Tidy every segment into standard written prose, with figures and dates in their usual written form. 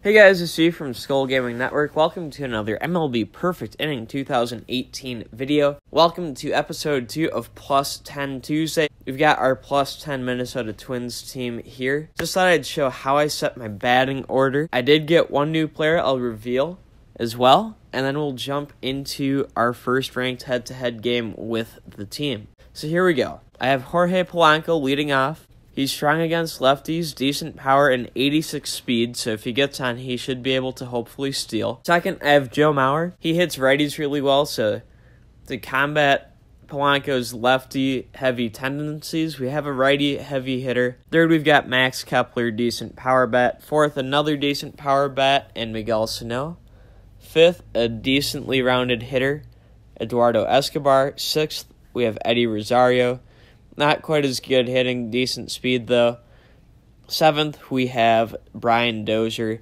Hey guys, it's Steve from Skull Gaming Network. Welcome to another MLB Perfect Inning 2018 video. Welcome to episode 2 of Plus 10 Tuesday. We've got our Plus 10 Minnesota Twins team here. Just thought I'd show how I set my batting order. I did get one new player I'll reveal as well, and then we'll jump into our first ranked head-to-head game with the team. So here we go. I have Jorge Polanco leading off. He's strong against lefties, decent power, and 86 speed, so if he gets on, he should be able to hopefully steal. Second, I have Joe Mauer. He hits righties really well, so to combat Polanco's lefty-heavy tendencies, we have a righty-heavy hitter. Third, we've got Max Kepler, decent power bat. Fourth, another decent power bat, and Miguel Sano. Fifth, a decently rounded hitter, Eduardo Escobar. Sixth, we have Eddie Rosario. Not quite as good hitting, decent speed though. Seventh, we have Brian Dozier,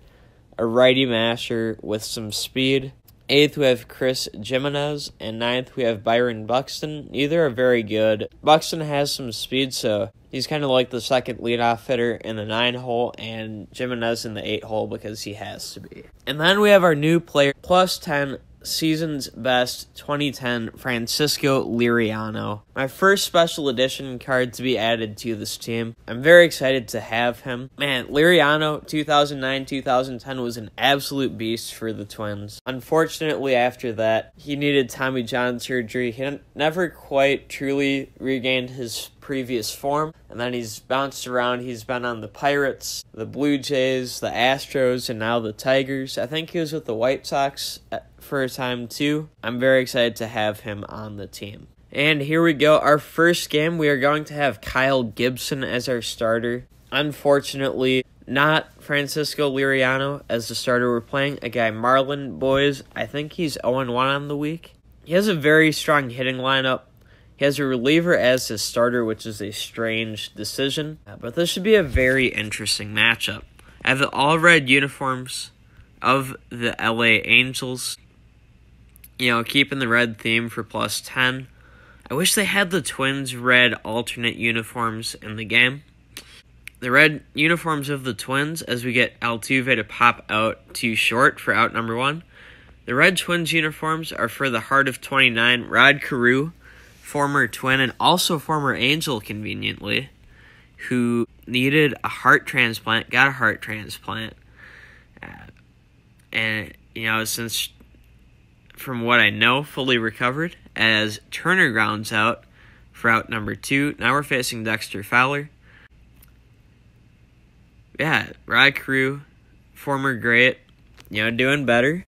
a righty masher with some speed. Eighth, we have Chris Jimenez. And ninth, we have Byron Buxton. Neither are very good. Buxton has some speed, so he's kind of like the second leadoff hitter in the 9-hole, and Jimenez in the 8-hole because he has to be. And then we have our new player, plus 10, season's best 2010 Francisco Liriano. My first special edition card to be added to this team. I'm very excited to have him. Man, Liriano 2009-2010 was an absolute beast for the Twins. Unfortunately, after that, he needed Tommy John surgery. He never quite truly regained his previous form, and then he's bounced around. He's been on the Pirates, the Blue Jays, the Astros, and now the Tigers. I think he was with the White Sox for a time too. I'm very excited to have him on the team. And here we go, our first game. We are going to have Kyle Gibson as our starter. Unfortunately, not Francisco Liriano as the starter we're playing. A guy, Marlon Boys. I think he's 0-1 on the week. He has a very strong hitting lineup. He has a reliever as his starter, which is a strange decision. But this should be a very interesting matchup. I have the all-red uniforms of the LA Angels. You know, keeping the red theme for plus 10. I wish they had the Twins red alternate uniforms in the game. The red uniforms of the Twins, as we get Altuve to pop out too short for out number 1. The red Twins uniforms are for the Heart of 29, Rod Carew, former Twin and also former Angel conveniently, who needed a heart transplant, got a heart transplant. And, you know, since, from what I know, fully recovered, as Turner grounds out for out number 2. Now we're facing Dexter Fowler. Yeah, Rod Carew, former great, you know, doing better.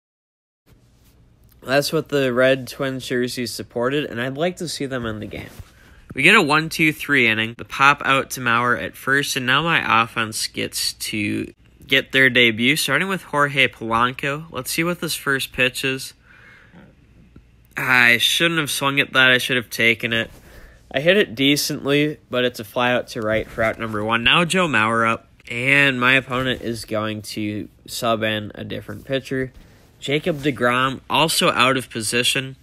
That's what the red Twins jerseys supported, and I'd like to see them in the game. We get a 1-2-3 inning. The pop out to Mauer at first, and now my offense gets to get their debut, starting with Jorge Polanco. Let's see what this first pitch is. I shouldn't have swung at that. I should have taken it. I hit it decently, but it's a fly out to right for out number 1. Now Joe Mauer up, and my opponent is going to sub in a different pitcher. Jacob deGrom, also out of position.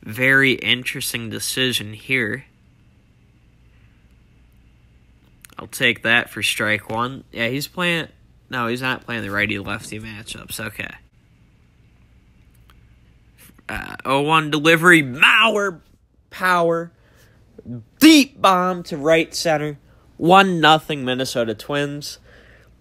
Very interesting decision here. I'll take that for strike 1. Yeah, he's playing... No, he's not playing the righty-lefty matchups. Okay. 0-1 delivery. Mauer power. Deep bomb to right center. 1-0 Minnesota Twins.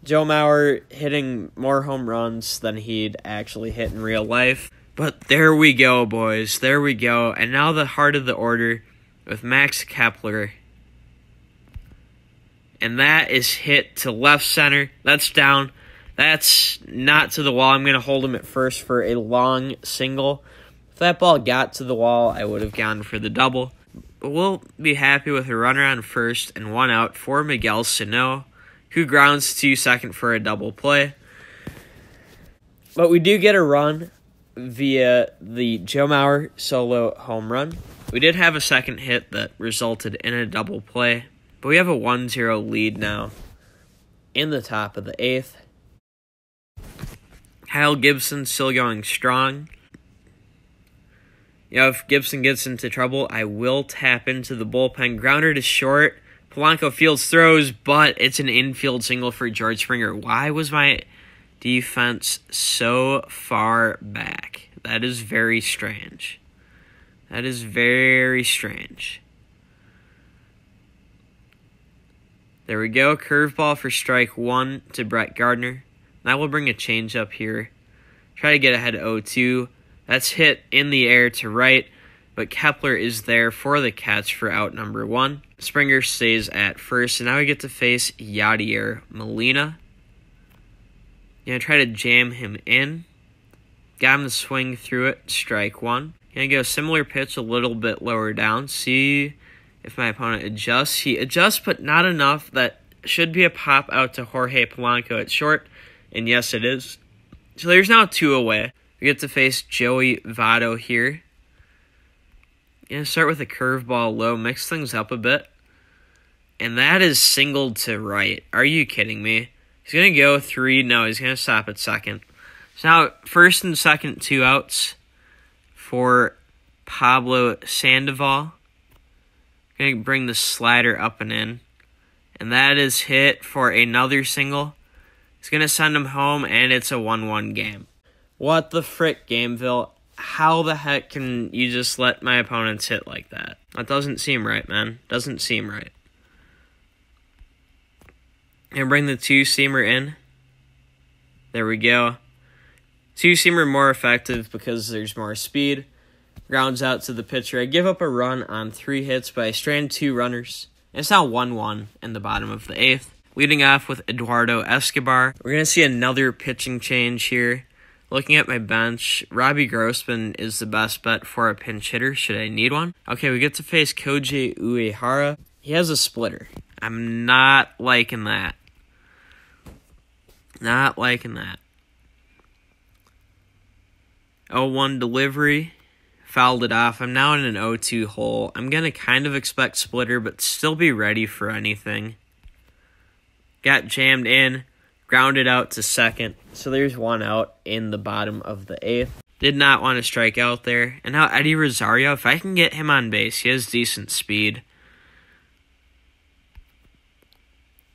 Joe Mauer hitting more home runs than he'd actually hit in real life. But there we go, boys. There we go. And now the heart of the order with Max Kepler. And that is hit to left center. That's down. That's not to the wall. I'm going to hold him at first for a long single. If that ball got to the wall, I would have gone for the double. But we'll be happy with a runner on first and 1 out for Miguel Sano, who grounds to second for a double play. But we do get a run via the Joe Mauer solo home run. We did have a second hit that resulted in a double play, but we have a 1-0 lead now in the top of the 8th. Kyle Gibson still going strong. You know, if Gibson gets into trouble, I will tap into the bullpen. Grounder to short. Polanco fields throws, but it's an infield single for George Springer. Why was my defense so far back. That is very strange. That is very strange. There we go. Curveball for strike one to Brett Gardner. Now we'll bring a changeup here. Try to get ahead of 0-2. That's hit in the air to right, but Kepler is there for the catch for out number one. Springer stays at first, and now we get to face Yadier Molina. Gonna try to jam him in. Got him to swing through it, strike one. Gonna go similar pitch a little bit lower down. See if my opponent adjusts. He adjusts, but not enough. That should be a pop out to Jorge Polanco at short, and yes, it is. So there's now 2 away. We get to face Joey Votto here. Gonna start with a curveball low, mix things up a bit. And that is singled to right. Are you kidding me? He's going to go 3. No, he's going to stop at second. So now first and second, 2 outs for Pablo Sandoval. Going to bring the slider up and in. And that is hit for another single. He's going to send him home, and it's a 1-1 game. What the frick, Gameville? How the heck can you just let my opponents hit like that? That doesn't seem right, man. Doesn't seem right. And bring the 2-seamer in. There we go. 2-seamer more effective because there's more speed. Grounds out to the pitcher. I give up a run on 3 hits, but I strand 2 runners. And it's now 1-1 in the bottom of the 8th. Leading off with Eduardo Escobar. We're going to see another pitching change here. Looking at my bench, Robbie Grossman is the best bet for a pinch hitter should I need one. Okay, we get to face Koji Uehara. He has a splitter. I'm not liking that. Not liking that. 0-1 delivery. Fouled it off. I'm now in an 0-2 hole. I'm going to kind of expect splitter, but still be ready for anything. Got jammed in. Grounded out to second. So there's 1 out in the bottom of the 8th. Did not want to strike out there. And now Eddie Rosario, if I can get him on base, he has decent speed.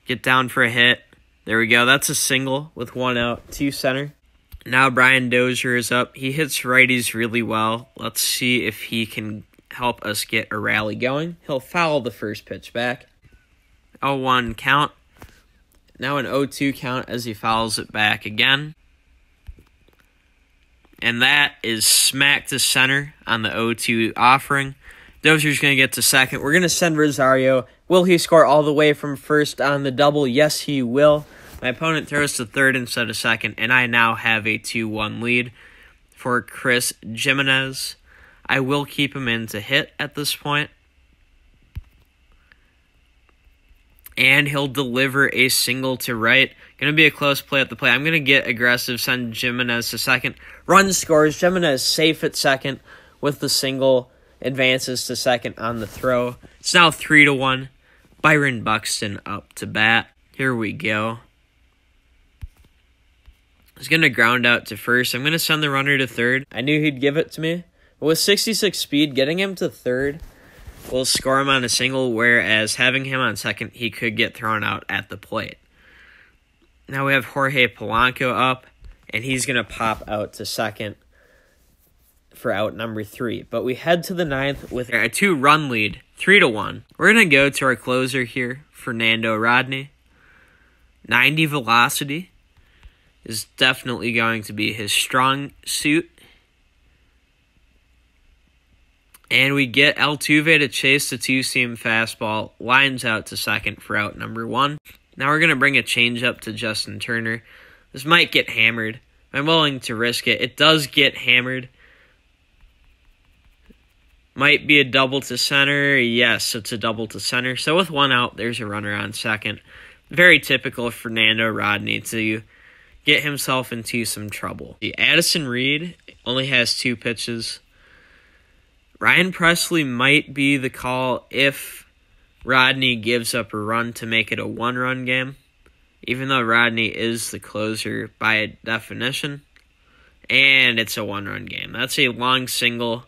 Get down for a hit. There we go. That's a single with 1 out, 2 center. Now Brian Dozier is up. He hits righties really well. Let's see if he can help us get a rally going. He'll foul the first pitch back. 0-1 count. Now an 0-2 count as he fouls it back again. And that is smack to center on the 0-2 offering. Dozier's going to get to second. We're going to send Rosario. Will he score all the way from first on the double? Yes, he will. My opponent throws to third instead of second, and I now have a 2-1 lead for Chris Jimenez. I will keep him in to hit at this point. And he'll deliver a single to right. Going to be a close play at the plate. I'm going to get aggressive, send Jimenez to second. Run scores. Jimenez safe at second with the single. Advances to second on the throw. It's now 3-1. Byron Buxton up to bat. Here we go. He's going to ground out to first. I'm going to send the runner to third. I knew he'd give it to me. But with 66 speed, getting him to third will score him on a single, whereas having him on second, he could get thrown out at the plate. Now we have Jorge Polanco up, and he's going to pop out to second for out number 3. But we head to the 9th with a 2-run lead, 3-1. We're going to go to our closer here, Fernando Rodney. 90 velocity is definitely going to be his strong suit. And we get Altuve to chase the 2-seam fastball, lines out to second for out number 1. Now we're going to bring a changeup to Justin Turner. This might get hammered. I'm willing to risk it. It does get hammered. Might be a double to center. Yes, it's a double to center. So with 1 out, there's a runner on second. Very typical of Fernando Rodney to get himself into some trouble. Addison Reed only has 2 pitches. Ryan Presley might be the call if Rodney gives up a run to make it a 1-run game, even though Rodney is the closer by definition, and it's a 1-run game. That's a long single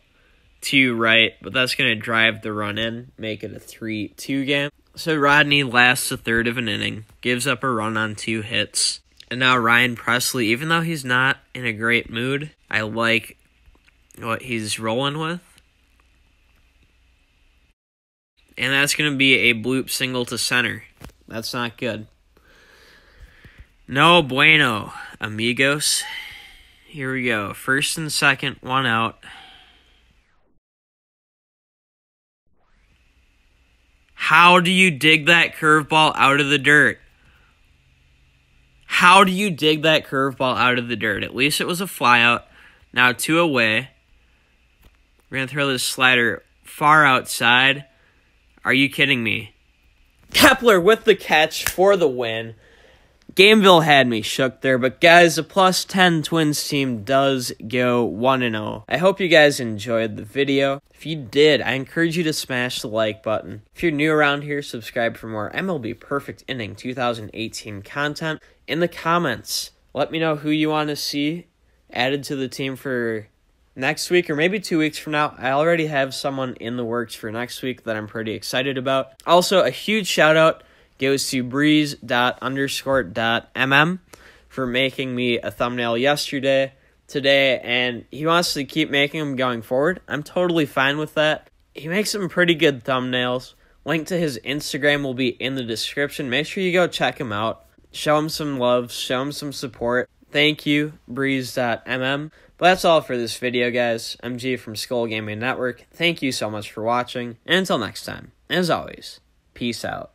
to right, but that's going to drive the run in, make it a 3-2 game. So Rodney lasts a third of an inning, gives up a run on 2 hits, And now Ryan Presley, even though he's not in a great mood, I like what he's rolling with. And that's going to be a bloop single to center. That's not good. No bueno, amigos. Here we go. First and second, one out. How do you dig that curveball out of the dirt? How do you dig that curveball out of the dirt? At least it was a flyout. Now 2 away. We're going to throw this slider far outside. Are you kidding me? Kepler with the catch for the win. Gameville had me shook there, but guys, the +10 Twins team does go 1-0. I hope you guys enjoyed the video. If you did, I encourage you to smash the like button. If you're new around here, subscribe for more MLB Perfect Inning 2018 content. In the comments, let me know who you want to see added to the team for next week or maybe 2 weeks from now. I already have someone in the works for next week that I'm pretty excited about. Also, a huge shout out goes to breeze._.mm for making me a thumbnail today, and he wants to keep making them going forward. I'm totally fine with that. He makes some pretty good thumbnails. Link to his Instagram will be in the description. Make sure you go check him out. Show him some love. Show him some support. Thank you, breeze.mm. But that's all for this video, guys. I'm G from Skull Gaming Network. Thank you so much for watching, and until next time, as always, peace out.